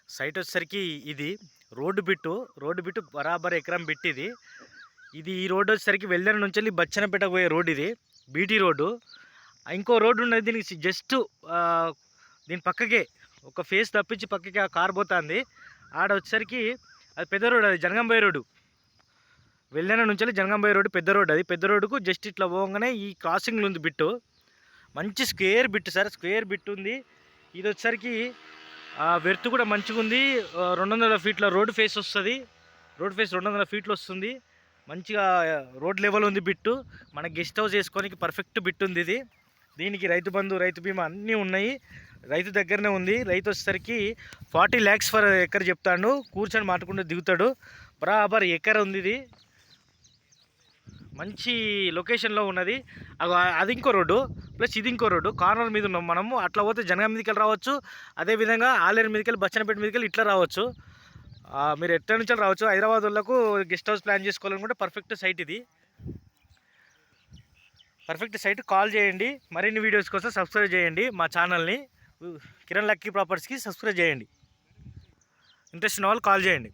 Site వచ్చేసరికి ఇది road bit బరాబర్ ఎకరం బిట్ ఇది ఈ రోడ్డు వచ్చేసరికి వెల్లెన నుంచి వెళ్ళి బచ్చనపేట పోయే రోడ్ ఇది బీటీ రోడ్డు. ఇంకో రోడ్డు ఉన్నది దీనికి జస్ట్ దీని పక్కకే ఒక ఫేస్ తప్పించి పక్కకి ఆ కార్ పోతుంది. ఆడ వచ్చేసరికి అది పెద్ద రోడ్, అది జనగంబోయే రోడ్డు. వెల్లెన నుంచి వెళ్ళి జనగంబోయే రోడ్డు పెద్ద రోడ్డు. అది పెద్ద రోడ్డుకు జస్ట్ ఇట్లా పోగానే ఈ క్రాసింగ్లో ఉంది బిట్టు. మంచి square bit sir, square bit ఉంది. ఇది వచ్చేసరికి వెర్త్ కూడా మంచిగా ఉంది. 200 ఫీట్ల రోడ్ ఫేస్ వస్తుంది. రోడ్ ఫేస్ 200 ఫీట్లు వస్తుంది. మంచిగా రోడ్ లెవెల్ ఉంది బిట్టు. మన గెస్ట్ హౌస్ వేసుకోనికి పర్ఫెక్ట్ బిట్ ఉంది ఇది. దీనికి రైతు బంధు, రైతు బీమా అన్నీ ఉన్నాయి. రైతు దగ్గరనే ఉంది. రైతు వచ్చేసరికి 40 lakhs ఫర్ ఎకర్ చెప్తాడు. కూర్చొని మాట్లాడుకుంటూ దిగుతాడు. బరాబర్ ఎకర్ ఉంది ఇది. మంచి లొకేషన్లో ఉన్నది. అది ఇంకో రోడ్డు ప్లస్ ఇది ఇంకో రోడ్డు. కార్నర్ మీద ఉన్నాం మనము. అట్లా పోతే జనగాం మీదకి వెళ్ళి రావచ్చు. అదేవిధంగా ఆలేరు మీదకి వెళ్ళి బచ్చనపేట మీదకి వెళ్ళి ఇట్లా రావచ్చు. మీరు ఎట్లా నుంచి రావచ్చు. హైదరాబాద్ వాళ్ళకు గెస్ట్ హౌస్ ప్లాన్ చేసుకోవాలనుకుంటే పర్ఫెక్ట్ సైట్ ఇది. Perfect site. కాల్ చేయండి. మరిన్ని వీడియోస్ కోసం సబ్స్క్రైబ్ చేయండి మా ఛానల్ని. కిరణ్ లక్కీ ప్రాపర్టీస్కి సబ్స్క్రైబ్ చేయండి. ఇంట్రెస్ట్ ఉన్న వాళ్ళు కాల్ చేయండి.